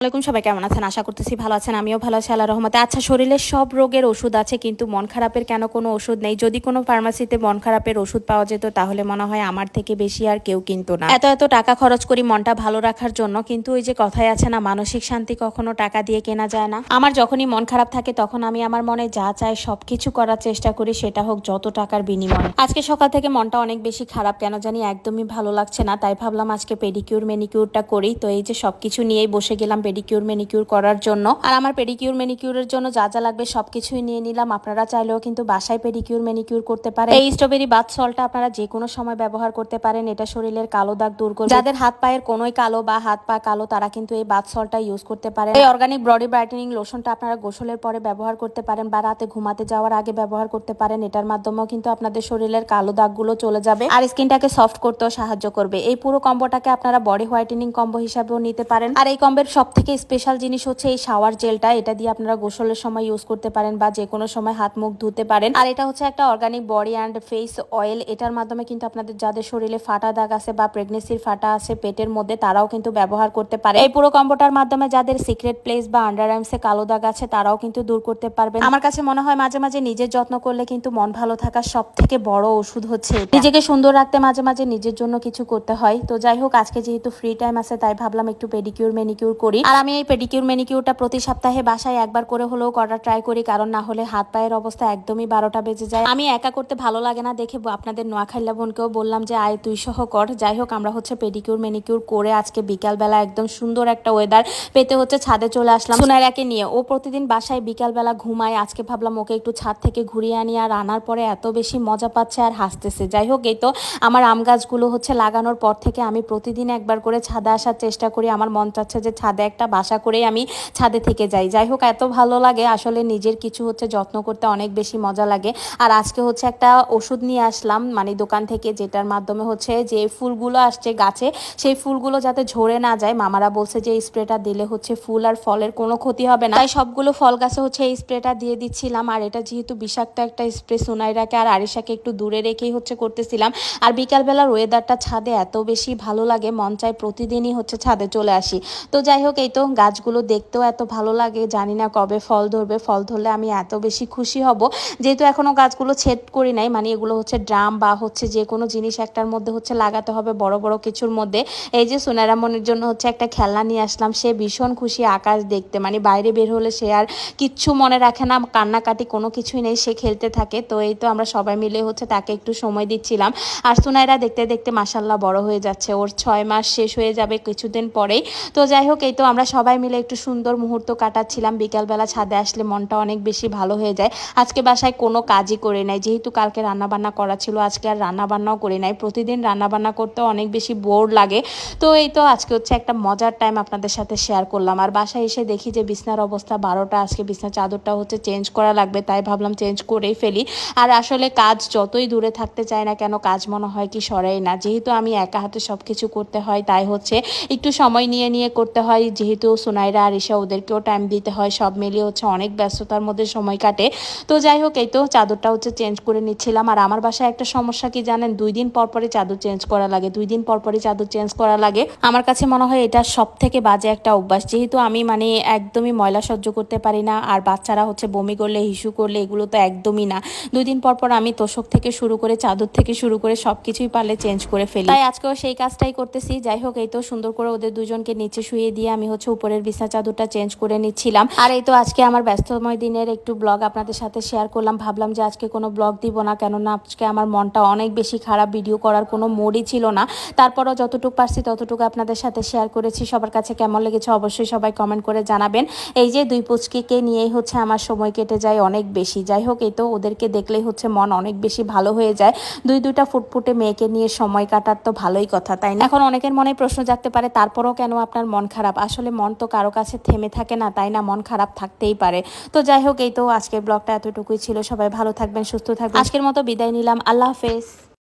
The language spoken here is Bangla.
আসসালামাইকুম, সবাই কেমন আছেন? আশা করতেছি ভালো আছেন। আমিও ভালো আছি আল্লাহর রহমতে। আচ্ছা, শরীরের সব রোগের ওষুধ আছে কিন্তু মন খারাপের কেন কোনো ওষুধ নেই? যদি কোনো ফার্মাসিতে মন খারাপের ওষুধ পাওয়া যেত তাহলে মনে হয় আমার থেকে বেশি আর কেউ কিনতো না। এত এত টাকা খরচ করি মনটা ভালো রাখার জন্য, কিন্তু ওই যে কথায় আছে না, মানসিক শান্তি কখনো টাকা দিয়ে কেনা যায় না। আমার যখনই মন খারাপ থাকে তখন আমি আমার মনে যা চাই সবকিছু করার চেষ্টা করি, সেটা হোক যত টাকার বিনিময়ে। আজকে সকাল থেকে মনটা অনেক বেশি খারাপ, কেন জানি একদমই ভালো লাগছে না। তাই ভাবলাম আজকে পেডিকিউর ম্যানিকিউরটা করি। তো এই যে সবকিছু নিয়েই বসে গেলাম পেডিকিউর ম্যানিকিউর করার জন্য। আর আমার পেডিকিউর ম্যানিকিউরের জন্য যা যা লাগবে সবকিছুই নিয়ে নিলাম। আপনারা চাইলেও কিন্তু বাসায় পেডিকিউর ম্যানিকিউর করতে পারেন। এই স্ট্রবেরি বাথ সল্টটা আপনারা যে কোনো সময় ব্যবহার করতে পারেন। এটা শরীরের কালো দাগ দূর করবে। যাদের হাত পায়ের কোনোই কালো বা হাত পা কালো তারা কিন্তু এই বাথ সল্টটা ইউজ করতে পারেন। এই অর্গানিক বডি ব্রাইটেনিং লোশনটা আপনারা গোসলের পরে ব্যবহার করতে পারেন বা রাতে ঘুমাতে যাওয়ার আগে ব্যবহার করতে পারেন। এটার মাধ্যমেও কিন্তু আপনাদের শরীরের কালো দাগগুলো চলে যাবে আর স্কিনটাকে সফট করতেও সাহায্য করবে। এই পুরো কম্বোটাকে আপনারা বডি হোয়াইটেনিং কম্বো হিসাবেও নিতে পারেন। আর এই কম্বোর সব থেকে স্পেশাল জিনিস হচ্ছে এই শাওয়ার জেলটা। এটা দিয়ে আপনারা গোসলের সময় ইউজ করতে পারেন বা যে কোনো সময় হাত মুখ ধুতে পারেন। আর এটা হচ্ছে একটা organic body and face oil. এটার মাধ্যমে কিন্তু আপনাদের যাদের শরীরে ফাটা দাগ আছে বা প্রেগনেন্সির ফাটা আছে পেটের মধ্যে, তারাও কিন্তু ব্যবহার করতে পারে। এই পুরো কম্বোটার মাধ্যমে যাদের সিক্রেট প্লেস বা আন্ডার আর্মসে কালো দাগ আছে তারাও কিন্তু দূর করতে পারবেন। আমার কাছে মনে হয় মাঝে মাঝে নিজের যত্ন করলে কিন্তু মন ভালো থাকার সব থেকে বড় ওষুধ হচ্ছে এটা। নিজেকে সুন্দর রাখতে মাঝে মাঝে নিজের জন্য কিছু করতে হয়। তো যাই হোক, আজকে যেহেতু ফ্রি টাইম আছে তাই ভাবলাম একটু পেডিকিউর ম্যানিকিউর করি। আর আমি এই পেডিকিউর ম্যানিকিউরটা প্রতি সপ্তাহে বাসায় একবার করে হলেও করার ট্রাই করি, কারণ না হলে হাত পায়ের অবস্থা একদমই 12টা বেজে যায়। আমি একা করতে ভালো লাগে না দেখে আপনাদের নোয়াখাইলা বোনকেও বললাম যে আয় তুই সহ কর। যাই হোক, আমরা হচ্ছে পেডিকিউর ম্যানিকিউর করে আজকে বিকালবেলা একদম সুন্দর একটা ওয়েদার পেতে হচ্ছে ছাদে চলে আসলাম সুনাইরাকে নিয়ে। ও প্রতিদিন বাসায় বিকালবেলা ঘুমায়। আজকে ভাবলাম ওকে একটু ছাদ থেকে ঘুরিয়ে আনি। আর আনার পরে এত বেশি মজা পাচ্ছে আর হাসতেছে। যাই হোক, এই তো আমার আম গাছগুলো হচ্ছে লাগানোর পর থেকে আমি প্রতিদিন একবার করে ছাদে আসার চেষ্টা করি। আমার মন চাচ্ছে যে ছাদে একটা বাসা করেই আমি ছাদে থেকে যাই। যাই হোক, এত ভালো লাগে আসলে, নিজের কিছু হচ্ছে যত্ন করতে অনেক বেশি মজা লাগে। আর আজকে হচ্ছে একটা ওষুধ নিয়ে আসলাম মানে দোকান থেকে, যেটার মাধ্যমে হচ্ছে যে ফুলগুলো আসছে গাছে সেই ফুলগুলো যাতে ঝরে না যায়। মামারা বলছে যে এই স্প্রেটা দিলে হচ্ছে ফুল আর ফলের কোনো ক্ষতি হবে না। তাই সবগুলো ফল গাছে হচ্ছে এই স্প্রেটা দিয়ে দিচ্ছিলাম। আর এটা যেহেতু বিষাক্ত একটা স্প্রে, সুনাইরাকে আর আরিশাকে একটু দূরে রেখেই হচ্ছে করতেছিলাম। আর বিকালবেলার ওয়েদারটা ছাদে এত বেশি ভালো লাগে, মন চাই প্রতিদিনই হচ্ছে ছাদে চলে আসি। তো যাই হোক, এই তো গাছগুলো দেখতেও এত ভালো লাগে। জানি না কবে ফল ধরবে, ফল ধরলে আমি এত বেশি খুশি হব। যেহেতু এখনো গাছগুলো ছেদ করি নাই, মানে এগুলো হচ্ছে ড্রাম বা হচ্ছে যে কোনো জিনিস একটার মধ্যে হচ্ছে লাগাতে হবে, বড় বড় কিছুর মধ্যে। এই যে সুনাইরা মনের জন্য হচ্ছে একটা খেলনা নিয়ে আসলাম। সে ভীষণ খুশি আকাশ দেখতে, মানে বাইরে বের হলে সে আর কিচ্ছু মনে রাখে না, কান্নাকাটি কোনো কিছুই নেই, সে খেলতে থাকে। তো এই তো আমরা সবাই মিলে হচ্ছে তাকে একটু সময় দিচ্ছিলাম। আর সুনাইরা দেখতে দেখতে মাশাল্লাহ বড় হয়ে যাচ্ছে, ওর 6 মাস শেষ হয়ে যাবে কিছুদিন পরেই। তো যাই হোক, এই তো আমরা সবাই মিলে একটু সুন্দর মুহূর্ত কাটাচ্ছিলাম। বিকালবেলা ছাদে আসলে মনটা অনেক বেশি ভালো হয়ে যায়। আজকে বাসায় কোনো কাজই করে নাই, যেহেতু কালকে রান্নাবান্না করা ছিল। আজকে আর রান্নাবান্নাও করি নাই। প্রতিদিন রান্নাবান্না করতে অনেক বেশি বোর লাগে। তো এই তো আজকে হচ্ছে একটা মজার টাইম আপনাদের সাথে শেয়ার করলাম। আর বাসায় এসে দেখি যে বিছনার অবস্থা 12টা। আজকে বিছনার চাদরটা হচ্ছে চেঞ্জ করা লাগবে, তাই ভাবলাম চেঞ্জ করেই ফেলি। আর আসলে কাজ যতই দূরে থাকতে চায় না কেন, কাজ মনে হয় কি সরেই না। যেহেতু আমি একা হাতে সব কিছু করতে হয় তাই হচ্ছে একটু সময় নিয়ে নিয়ে করতে হয়। যেহেতু সুনাইরা আর ঈশা, ওদেরকেও টাইম দিতে হয়, সব মিলিয়ে হচ্ছে অনেক ব্যস্ততার মধ্যে সময় কাটে। তো যাই হোক, এই তো চাদরটা হচ্ছে চেঞ্জ করে নিচ্ছিলাম। আর আমার বাসায় একটা সমস্যা কি জানেন, 2 দিন পর পরে চাদর চেঞ্জ করা লাগে, 2 দিন পর পরে চাদর চেঞ্জ করা লাগে। আমার কাছে মনে হয় এটা সব থেকে বাজে একটা অভ্যাস। যেহেতু আমি মানে একদমই ময়লা সহ্য করতে পারি না, আর বাচ্চারা হচ্ছে বমি করলে হিসু করলে এগুলো তো একদমই না। 2 দিন পর পর আমি তোষক থেকে শুরু করে চাদর থেকে শুরু করে সবকিছুই পারলে চেঞ্জ করে ফেলি। তাই আজকেও সেই কাজটাই করতেছি। যাই হোক, এই তো সুন্দর করে ওদের দুজনকে নিচে শুয়ে দিয়ে আমি হচ্ছে উপরের বিছানা চাদরটা চেঞ্জ করে নিচ্ছিলাম। আর এই তো আজকে আমার ব্যস্তময় দিনের একটু ব্লগ আপনাদের সাথে শেয়ার করলাম। ভাবলাম যে আজকে কোনো ব্লগ দিব না, কেননা আজকে আমার মনটা অনেক বেশি খারাপ, ভিডিও করার কোনো মোডই ছিল না। তারপরও যতটুকু পারছি ততটুকু আপনাদের সাথে শেয়ার করেছি। সবার কাছে কেমন লেগেছে অবশ্যই সবাই কমেন্ট করে জানাবেন। এই যে 2 পুচকিকে নিয়েই হচ্ছে আমার সময় কেটে যায় অনেক বেশি। যাই হোক, এই তো ওদেরকে দেখলেই হচ্ছে মন অনেক বেশি ভালো হয়ে যায়। দুইটা ফুটফুটে মেয়েকে নিয়ে সময় কাটার তো ভালোই কথা, তাই না? এখন অনেকের মনে প্রশ্ন জাগতে পারে তারপরও কেন আপনার মন খারাপ। আসলে মন তো কারো কাছে থেমে থাকে না, তাই না? মন খারাপ থাকতেই পারে। তো যাই হোক, এই তো আজকের ব্লগটা এতটুকুই ছিল। সবাই ভালো থাকবেন, সুস্থ থাকবেন। আজকের মতো বিদায় নিলাম। আল্লাহ হাফেজ।